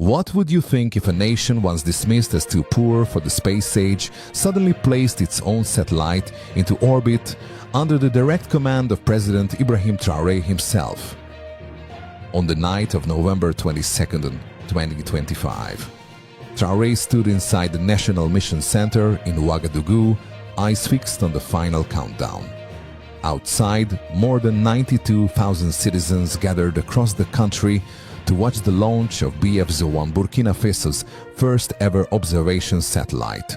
What would you think if a nation once dismissed as too poor for the space age suddenly placed its own satellite into orbit under the direct command of President Ibrahim Traoré himself? On the night of November 22nd, 2025, Traoré stood inside the National Mission Center in Ouagadougou, eyes fixed on the final countdown. Outside, more than 92,000 citizens gathered across the country to watch the launch of BF-01, Burkina Faso's first ever observation satellite.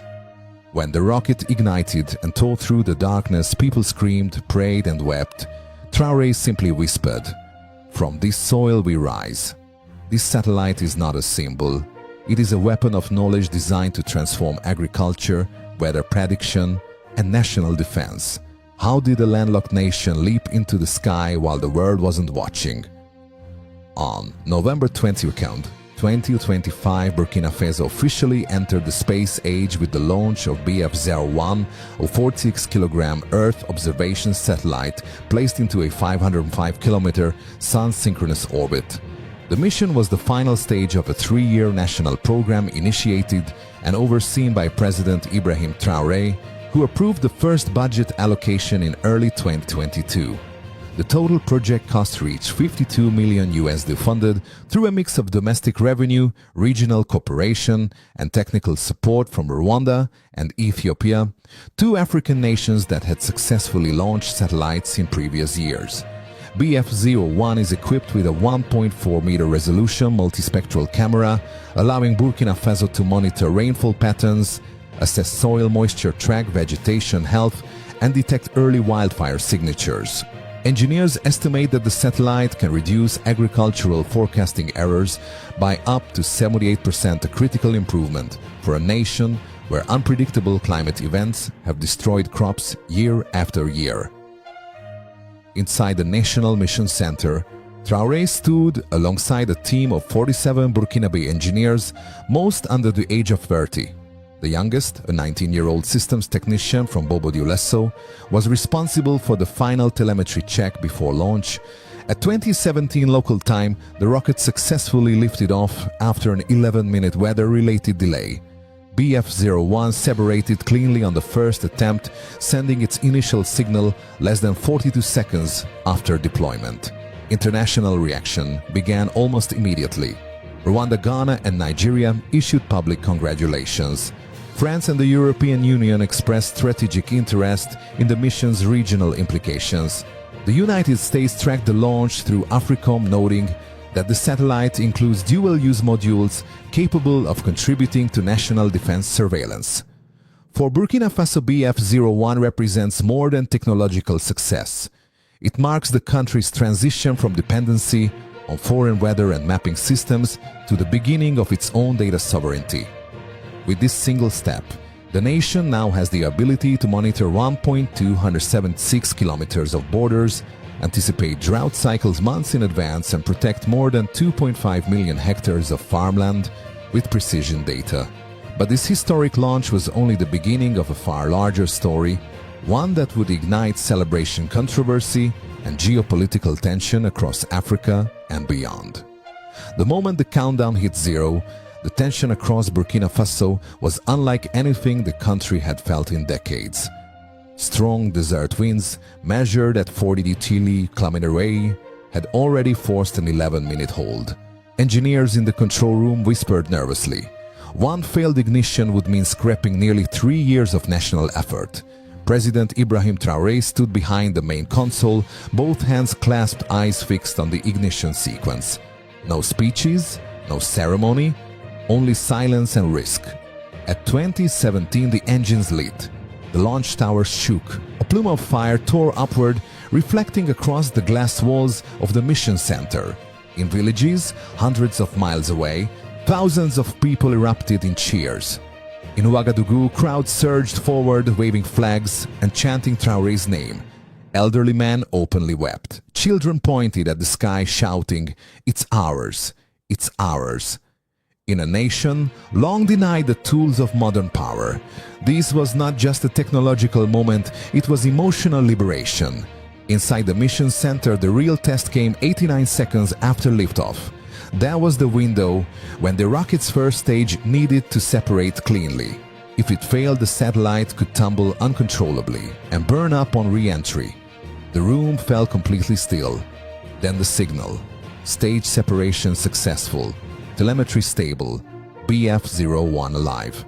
When the rocket ignited and tore through the darkness, people screamed, prayed and wept. Traoré simply whispered, "From this soil we rise." This satellite is not a symbol. It is a weapon of knowledge designed to transform agriculture, weather prediction, and national defense. How did a landlocked nation leap into the sky while the world wasn't watching? On November 22nd, 2025, Burkina Faso officially entered the space age with the launch of BF-01, a 46-kilogram Earth observation satellite placed into a 505-kilometer sun-synchronous orbit. The mission was the final stage of a 3-year national program initiated and overseen by President Ibrahim Traoré, who approved the first budget allocation in early 2022. The total project cost reached $52 million funded through a mix of domestic revenue, regional cooperation, and technical support from Rwanda and Ethiopia, two African nations that had successfully launched satellites in previous years. BF-01 is equipped with a 1.4-meter resolution multispectral camera, allowing Burkina Faso to monitor rainfall patterns, assess soil moisture, track vegetation health, and detect early wildfire signatures. Engineers estimate that the satellite can reduce agricultural forecasting errors by up to 78%, a critical improvement for a nation where unpredictable climate events have destroyed crops year after year. Inside the National Mission Center, Traoré stood alongside a team of 47 Burkinabe engineers, most under the age of 30. The youngest, a 19-year-old systems technician from Bobo-Dioulasso, was responsible for the final telemetry check before launch. At 2017 local time, the rocket successfully lifted off after an 11-minute weather-related delay. BF-01 separated cleanly on the first attempt, sending its initial signal less than 42 seconds after deployment. International reaction began almost immediately. Rwanda, Ghana, and Nigeria issued public congratulations. France and the European Union expressed strategic interest in the mission's regional implications. The United States tracked the launch through AFRICOM, noting that the satellite includes dual-use modules capable of contributing to national defense surveillance. For Burkina Faso, BF-01 represents more than technological success. It marks the country's transition from dependency on foreign weather and mapping systems to the beginning of its own data sovereignty. With this single step, the nation now has the ability to monitor 1.276 kilometers of borders, anticipate drought cycles months in advance, and protect more than 2.5 million hectares of farmland with precision data. But this historic launch was only the beginning of a far larger story, one that would ignite celebration, controversy, and geopolitical tension across Africa and beyond. The moment the countdown hit zero, the tension across Burkina Faso was unlike anything the country had felt in decades. Strong desert winds, measured at 40 km/h, had already forced an 11-minute hold. Engineers in the control room whispered nervously. One failed ignition would mean scrapping nearly 3 years of national effort. President Ibrahim Traoré stood behind the main console, both hands clasped, eyes fixed on the ignition sequence. No speeches, no ceremony, only silence and risk. At 2017, the engines lit. The launch tower shook. A plume of fire tore upward, reflecting across the glass walls of the mission center. In villages, hundreds of miles away, thousands of people erupted in cheers. In Ouagadougou, crowds surged forward, waving flags and chanting Traoré's name. Elderly men openly wept. Children pointed at the sky, shouting, "It's ours! It's ours!" In a nation long denied the tools of modern power, this was not just a technological moment, it was emotional liberation. Inside the mission center, the real test came 89 seconds after liftoff. That was the window when the rocket's first stage needed to separate cleanly. If it failed, the satellite could tumble uncontrollably and burn up on re-entry. The room fell completely still. Then the signal. Stage separation successful. Telemetry stable. BF-01 alive.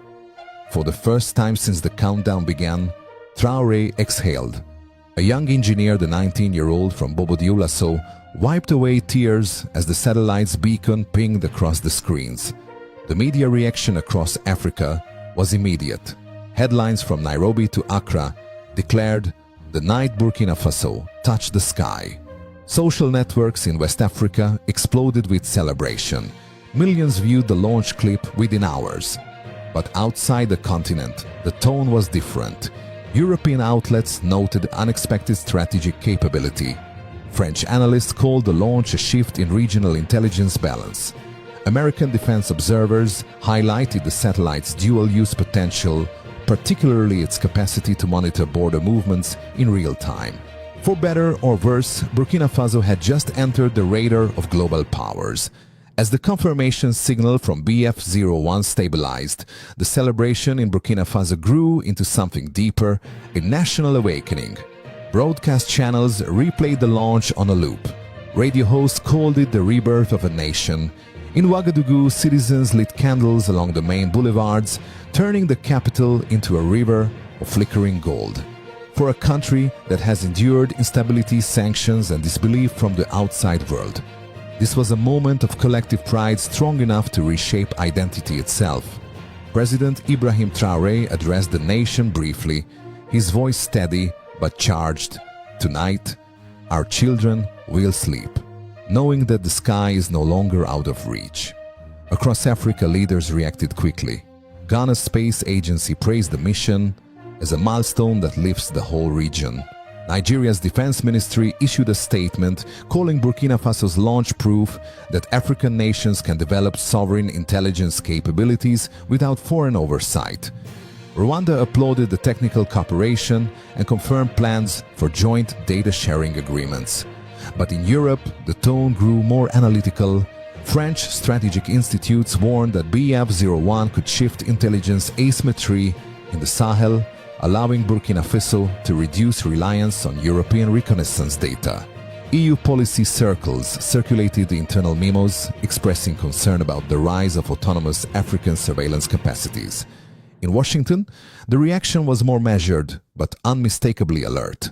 For the first time since the countdown began, Traoré exhaled. A young engineer, the 19-year-old from Bobo-Dioulasso, wiped away tears as the satellite's beacon pinged across the screens. The media reaction across Africa was immediate. Headlines from Nairobi to Accra declared, "The night Burkina Faso touched the sky." Social networks in West Africa exploded with celebration. Millions viewed the launch clip within hours. But outside the continent, the tone was different. European outlets noted unexpected strategic capability. French analysts called the launch a shift in regional intelligence balance. American defense observers highlighted the satellite's dual-use potential, particularly its capacity to monitor border movements in real time. For better or worse, Burkina Faso had just entered the radar of global powers. As the confirmation signal from BF-01 stabilized, the celebration in Burkina Faso grew into something deeper, a national awakening. Broadcast channels replayed the launch on a loop. Radio hosts called it the rebirth of a nation. In Ouagadougou, citizens lit candles along the main boulevards, turning the capital into a river of flickering gold. For a country that has endured instability, sanctions, and disbelief from the outside world, this was a moment of collective pride strong enough to reshape identity itself. President Ibrahim Traoré addressed the nation briefly, his voice steady but charged. "Tonight, our children will sleep, knowing that the sky is no longer out of reach." Across Africa, leaders reacted quickly. Ghana's space agency praised the mission as a milestone that lifts the whole region. Nigeria's defense ministry issued a statement calling Burkina Faso's launch proof that African nations can develop sovereign intelligence capabilities without foreign oversight. Rwanda applauded the technical cooperation and confirmed plans for joint data-sharing agreements. But in Europe, the tone grew more analytical. French strategic institutes warned that BF-01 could shift intelligence asymmetry in the Sahel, allowing Burkina Faso to reduce reliance on European reconnaissance data. EU policy circles circulated internal memos expressing concern about the rise of autonomous African surveillance capacities. In Washington, the reaction was more measured but unmistakably alert.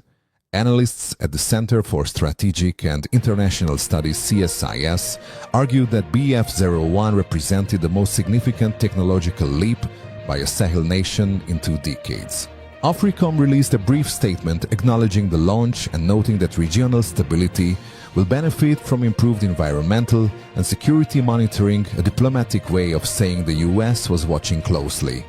Analysts at the Center for Strategic and International Studies (CSIS) argued that BF-01 represented the most significant technological leap by a Sahel nation in 2 decades. AFRICOM released a brief statement acknowledging the launch and noting that regional stability will benefit from improved environmental and security monitoring, a diplomatic way of saying the US was watching closely.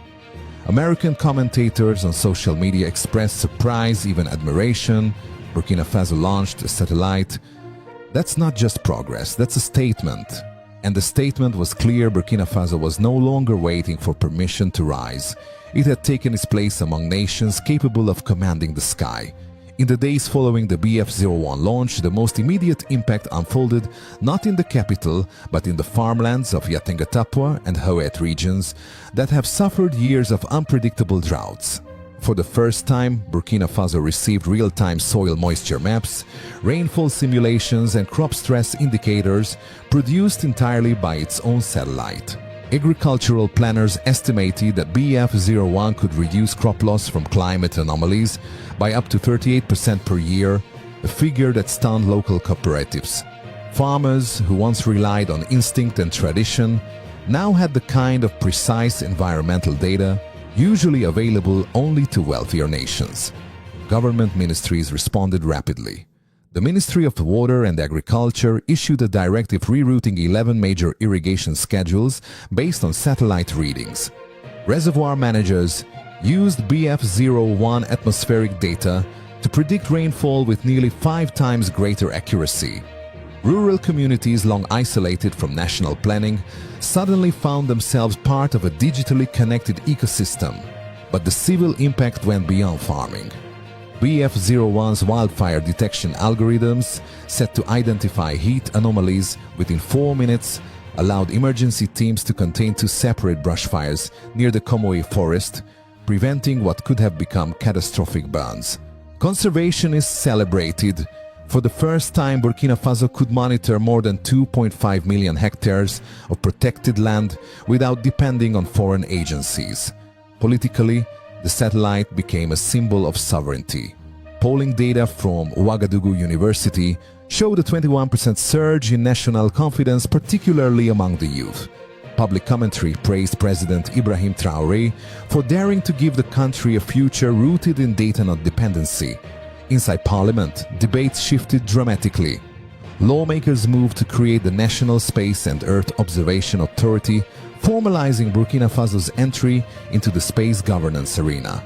American commentators on social media expressed surprise, even admiration. Burkina Faso launched a satellite. That's not just progress, that's a statement. And the statement was clear: Burkina Faso was no longer waiting for permission to rise. It had taken its place among nations capable of commanding the sky. In the days following the BF-01 launch, the most immediate impact unfolded not in the capital, but in the farmlands of Yatengatapua and Hoet regions that have suffered years of unpredictable droughts. For the first time, Burkina Faso received real-time soil moisture maps, rainfall simulations, and crop stress indicators produced entirely by its own satellite. Agricultural planners estimated that BF-01 could reduce crop loss from climate anomalies by up to 38% per year, a figure that stunned local cooperatives. Farmers who once relied on instinct and tradition now had the kind of precise environmental data usually available only to wealthier nations. Government ministries responded rapidly. The Ministry of Water and Agriculture issued a directive rerouting 11 major irrigation schedules based on satellite readings. Reservoir managers used BF-01 atmospheric data to predict rainfall with nearly 5 times greater accuracy. Rural communities long isolated from national planning suddenly found themselves part of a digitally connected ecosystem, but the civil impact went beyond farming. BF-01's wildfire detection algorithms, set to identify heat anomalies within 4 minutes, allowed emergency teams to contain two separate brush fires near the Komoe forest, preventing what could have become catastrophic burns. Conservationists celebrated. For the first time, Burkina Faso could monitor more than 2.5 million hectares of protected land without depending on foreign agencies. Politically, the satellite became a symbol of sovereignty. Polling data from Ouagadougou University showed a 21% surge in national confidence, particularly among the youth. Public commentary praised President Ibrahim Traoré for daring to give the country a future rooted in data not dependency. Inside parliament, debates shifted dramatically. Lawmakers moved to create the National Space and Earth Observation Authority, formalizing Burkina Faso's entry into the space governance arena.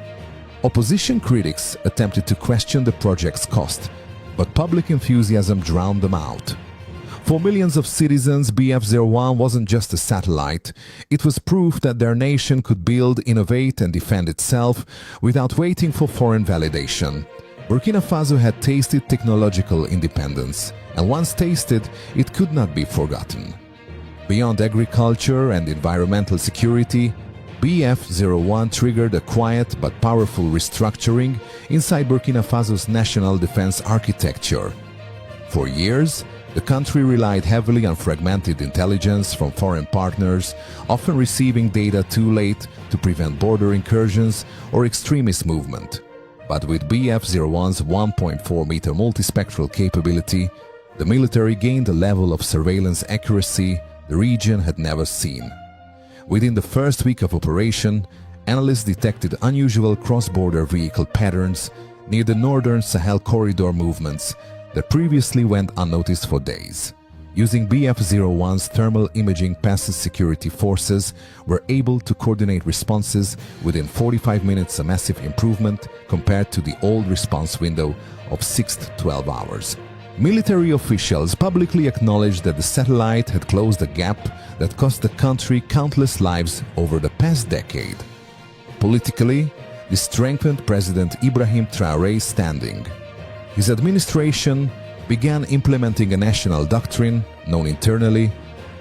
Opposition critics attempted to question the project's cost, but public enthusiasm drowned them out. For millions of citizens, BF-01 wasn't just a satellite. It was proof that their nation could build, innovate, and defend itself without waiting for foreign validation. Burkina Faso had tasted technological independence, and once tasted, it could not be forgotten. Beyond agriculture and environmental security, BF-01 triggered a quiet but powerful restructuring inside Burkina Faso's national defense architecture. For years, the country relied heavily on fragmented intelligence from foreign partners, often receiving data too late to prevent border incursions or extremist movement. But with BF-01's 1.4-meter multispectral capability, the military gained a level of surveillance accuracy the region had never seen. Within the first week of operation, analysts detected unusual cross-border vehicle patterns near the northern Sahel corridor movements that previously went unnoticed for days. Using BF-01's thermal imaging, passive security forces were able to coordinate responses within 45 minutes, a massive improvement compared to the old response window of 6 to 12 hours. Military officials publicly acknowledged that the satellite had closed a gap that cost the country countless lives over the past decade. Politically, this strengthened President Ibrahim Traoré's standing. His administration began implementing a national doctrine known internally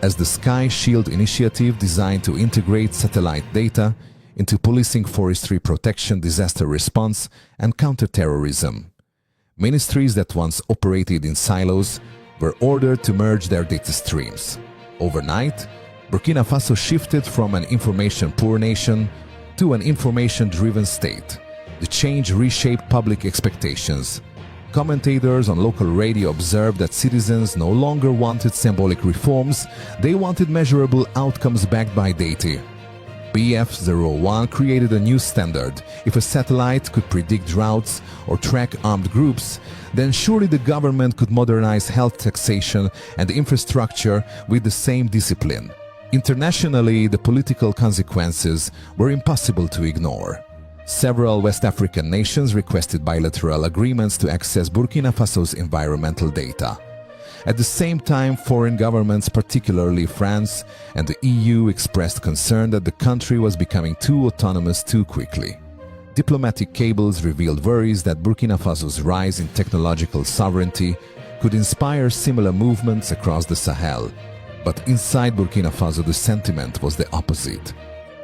as the Sky Shield Initiative, designed to integrate satellite data into policing, forestry protection, disaster response, and counterterrorism. Ministries that once operated in silos were ordered to merge their data streams. Overnight, Burkina Faso shifted from an information-poor nation to an information-driven state. The change reshaped public expectations. Commentators on local radio observed that citizens no longer wanted symbolic reforms, they wanted measurable outcomes backed by data. BF-01 created a new standard. If a satellite could predict routes or track armed groups, then surely the government could modernize health, taxation, and infrastructure with the same discipline. Internationally, the political consequences were impossible to ignore. Several West African nations requested bilateral agreements to access Burkina Faso's environmental data. At the same time, foreign governments, particularly France and the EU, expressed concern that the country was becoming too autonomous too quickly. Diplomatic cables revealed worries that Burkina Faso's rise in technological sovereignty could inspire similar movements across the Sahel. But inside Burkina Faso, the sentiment was the opposite.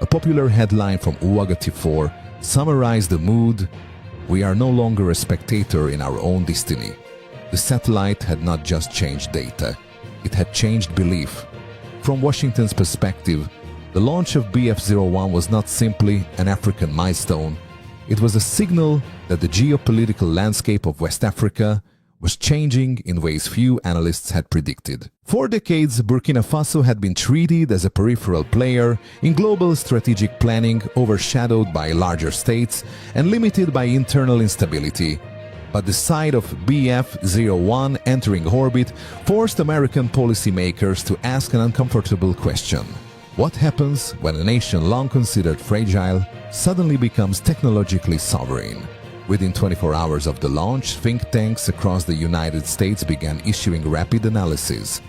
A popular headline from Ouagadougou summarized the mood: "We are no longer a spectator in our own destiny." The satellite had not just changed data, it had changed belief. From Washington's perspective, the launch of BF-01 was not simply an African milestone, it was a signal that the geopolitical landscape of West Africa was changing in ways few analysts had predicted. For decades, Burkina Faso had been treated as a peripheral player in global strategic planning, overshadowed by larger states and limited by internal instability. But the sight of BF-01 entering orbit forced American policymakers to ask an uncomfortable question. What happens when a nation long considered fragile suddenly becomes technologically sovereign? Within 24 hours of the launch, think tanks across the United States began issuing rapid analysis.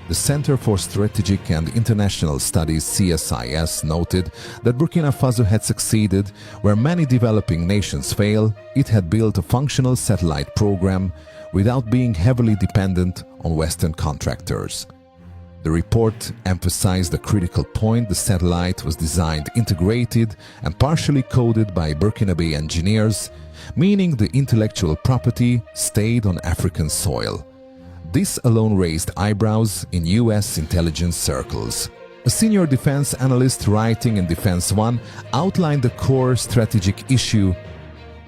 The Center for Strategic and International Studies, CSIS, noted that Burkina Faso had succeeded where many developing nations fail. It had built a functional satellite program without being heavily dependent on Western contractors. The report emphasized the critical point: the satellite was designed, integrated, and partially coded by Burkinabe engineers, meaning the intellectual property stayed on African soil. This alone raised eyebrows in US intelligence circles. A senior defense analyst writing in Defense One outlined the core strategic issue.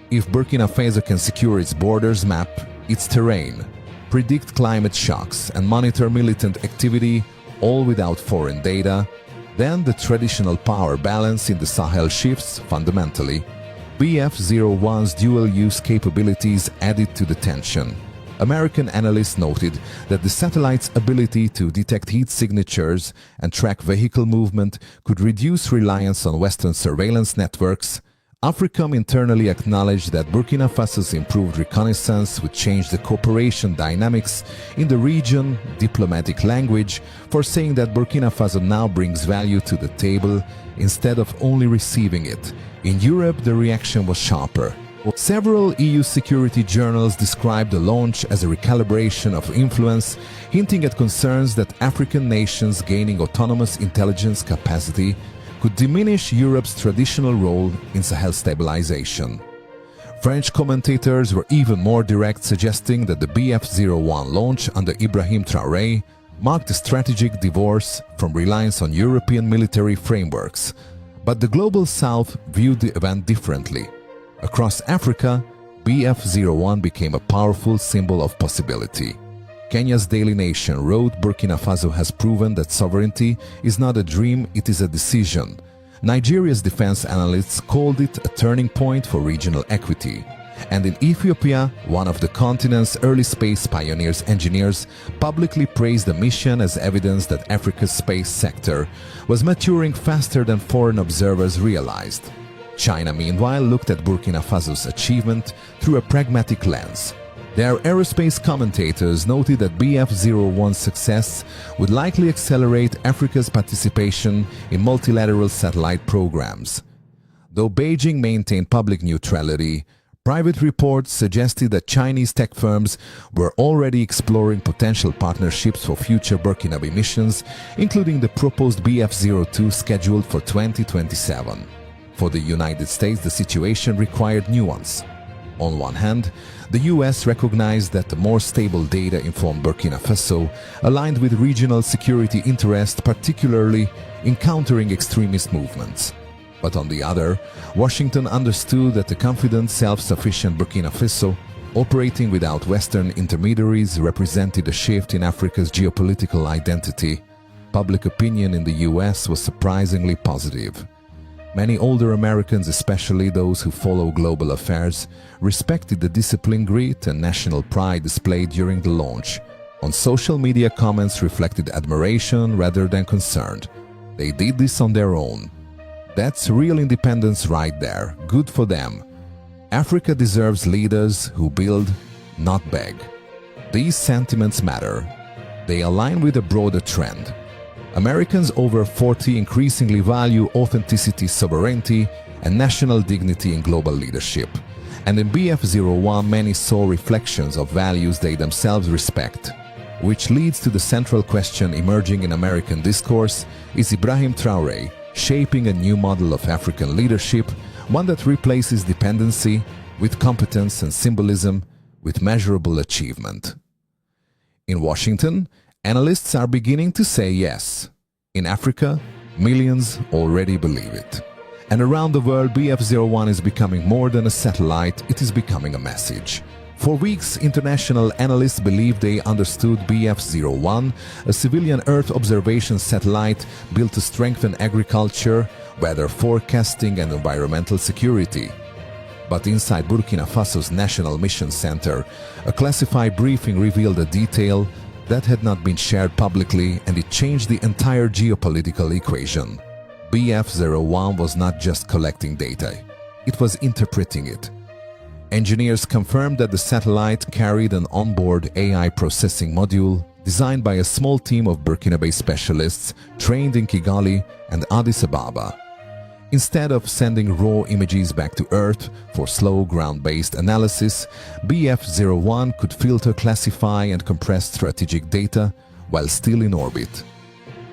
If Burkina Faso can secure its borders, map its terrain, predict climate shocks, and monitor militant activity, all without foreign data, then the traditional power balance in the Sahel shifts fundamentally. BF-01's dual-use capabilities added to the tension. American analysts noted that the satellite's ability to detect heat signatures and track vehicle movement could reduce reliance on Western surveillance networks. AFRICOM internally acknowledged that Burkina Faso's improved reconnaissance would change the cooperation dynamics in the region, diplomatic language, for saying that Burkina Faso now brings value to the table instead of only receiving it. In Europe, the reaction was sharper. Several EU security journals described the launch as a recalibration of influence, hinting at concerns that African nations gaining autonomous intelligence capacity could diminish Europe's traditional role in Sahel stabilization. French commentators were even more direct, suggesting that the BF-01 launch under Ibrahim Traoré marked a strategic divorce from reliance on European military frameworks. But the Global South viewed the event differently. Across Africa, BF-01 became a powerful symbol of possibility. Kenya's Daily Nation wrote, "Burkina Faso has proven that sovereignty is not a dream, it is a decision." Nigeria's defense analysts called it a turning point for regional equity. And in Ethiopia, one of the continent's early space pioneers engineers publicly praised the mission as evidence that Africa's space sector was maturing faster than foreign observers realized. China, meanwhile, looked at Burkina Faso's achievement through a pragmatic lens. Their aerospace commentators noted that BF-01's success would likely accelerate Africa's participation in multilateral satellite programs. Though Beijing maintained public neutrality, private reports suggested that Chinese tech firms were already exploring potential partnerships for future Burkinabe missions, including the proposed BF-02 scheduled for 2027. For the United States, the situation required nuance. On one hand, the US recognized that the more stable data-informed Burkina Faso aligned with regional security interests, particularly in countering extremist movements. But on the other, Washington understood that the confident, self-sufficient Burkina Faso, operating without Western intermediaries, represented a shift in Africa's geopolitical identity. Public opinion in the US was surprisingly positive. Many older Americans, especially those who follow global affairs, respected the discipline, grit, and national pride displayed during the launch. On social media, comments reflected admiration rather than concern. They did this on their own. That's real independence right there. Good for them. Africa deserves leaders who build, not beg. These sentiments matter. They align with a broader trend. Americans over 40 increasingly value authenticity, sovereignty, and national dignity in global leadership. And in BF-01, many saw reflections of values they themselves respect. Which leads to the central question emerging in American discourse: is Ibrahim Traoré shaping a new model of African leadership, one that replaces dependency with competence and symbolism with measurable achievement? In Washington, analysts are beginning to say yes. In Africa, millions already believe it. And around the world, BF-01 is becoming more than a satellite, it is becoming a message. For weeks, international analysts believed they understood BF-01, a civilian Earth observation satellite built to strengthen agriculture, weather forecasting, and environmental security. But inside Burkina Faso's National Mission Center, a classified briefing revealed a detail that had not been shared publicly, and it changed the entire geopolitical equation. BF-01 was not just collecting data, it was interpreting it. Engineers confirmed that the satellite carried an onboard AI processing module designed by a small team of Burkinabe specialists trained in Kigali and Addis Ababa. Instead of sending raw images back to Earth for slow ground-based analysis, BF-01 could filter, classify, and compress strategic data while still in orbit.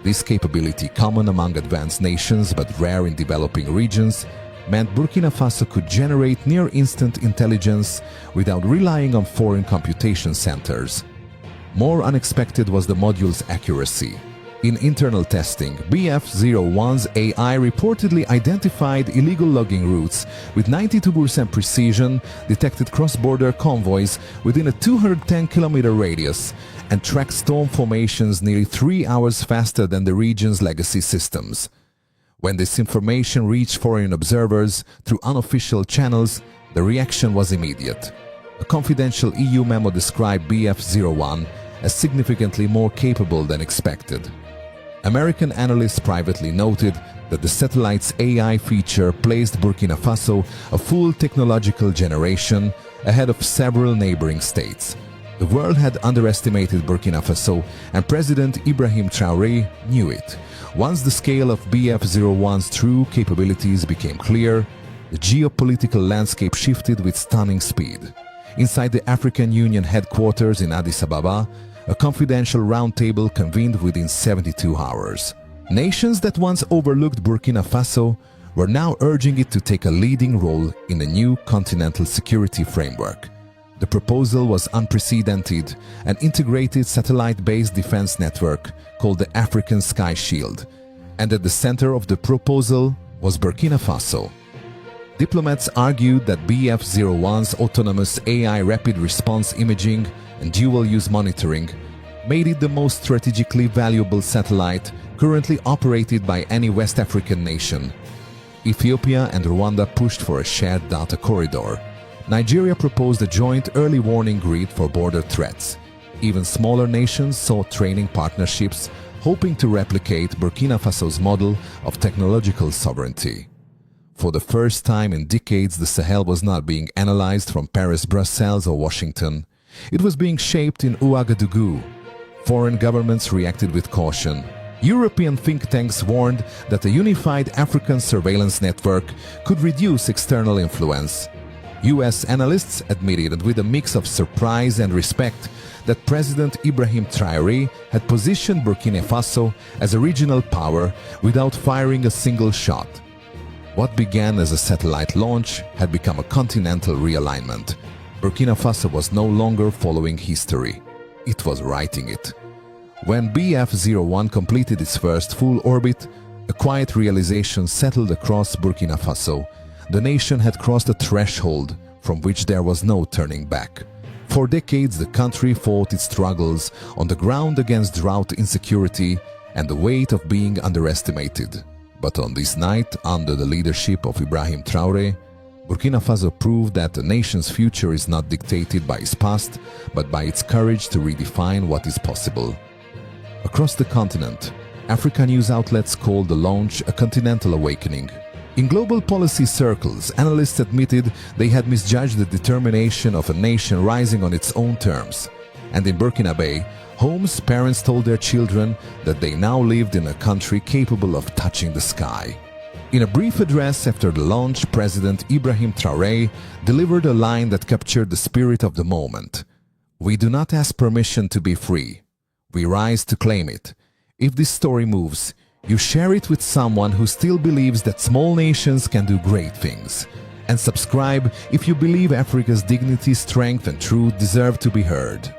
This capability, common among advanced nations but rare in developing regions, meant Burkina Faso could generate near-instant intelligence without relying on foreign computation centers. More unexpected was the module's accuracy. In internal testing, BF-01's AI reportedly identified illegal logging routes with 92% precision, detected cross-border convoys within a 210-kilometer radius, and tracked storm formations nearly 3 hours faster than the region's legacy systems. When this information reached foreign observers through unofficial channels, the reaction was immediate. A confidential EU memo described BF-01 as significantly more capable than expected. American analysts privately noted that the satellite's AI feature placed Burkina Faso a full technological generation ahead of several neighboring states. The world had underestimated Burkina Faso, and President Ibrahim Traoré knew it. Once the scale of BF-01's true capabilities became clear, the geopolitical landscape shifted with stunning speed. Inside the African Union headquarters in Addis Ababa, a confidential roundtable convened within 72 hours. Nations that once overlooked Burkina Faso were now urging it to take a leading role in a new continental security framework. The proposal was unprecedented, an integrated satellite-based defense network called the African Sky Shield, and at the center of the proposal was Burkina Faso. Diplomats argued that BF-01's autonomous AI rapid response imaging and dual-use monitoring made it the most strategically valuable satellite currently operated by any West African nation. Ethiopia and Rwanda pushed for a shared data corridor. Nigeria proposed a joint early warning grid for border threats. Even smaller nations sought training partnerships, hoping to replicate Burkina Faso's model of technological sovereignty. For the first time in decades, the Sahel was not being analyzed from Paris, Brussels, or Washington. It was being shaped in Ouagadougou. Foreign governments reacted with caution. European think tanks warned that a unified African surveillance network could reduce external influence. US analysts admitted, with a mix of surprise and respect, that President Ibrahim Traoré had positioned Burkina Faso as a regional power without firing a single shot. What began as a satellite launch had become a continental realignment. Burkina Faso was no longer following history. It was writing it. When BF-01 completed its first full orbit, a quiet realization settled across Burkina Faso. The nation had crossed a threshold from which there was no turning back. For decades, the country fought its struggles on the ground against drought, insecurity, and the weight of being underestimated. But on this night, under the leadership of Ibrahim Traoré, Burkina Faso proved that the nation's future is not dictated by its past, but by its courage to redefine what is possible. Across the continent, African news outlets called the launch a continental awakening. In global policy circles, analysts admitted they had misjudged the determination of a nation rising on its own terms. And in Burkina Faso, homes, parents told their children that they now lived in a country capable of touching the sky. In a brief address after the launch, President Ibrahim Traoré delivered a line that captured the spirit of the moment. "We do not ask permission to be free. We rise to claim it. If this story moves, you share it with someone who still believes that small nations can do great things. And subscribe if you believe Africa's dignity, strength, and truth deserve to be heard."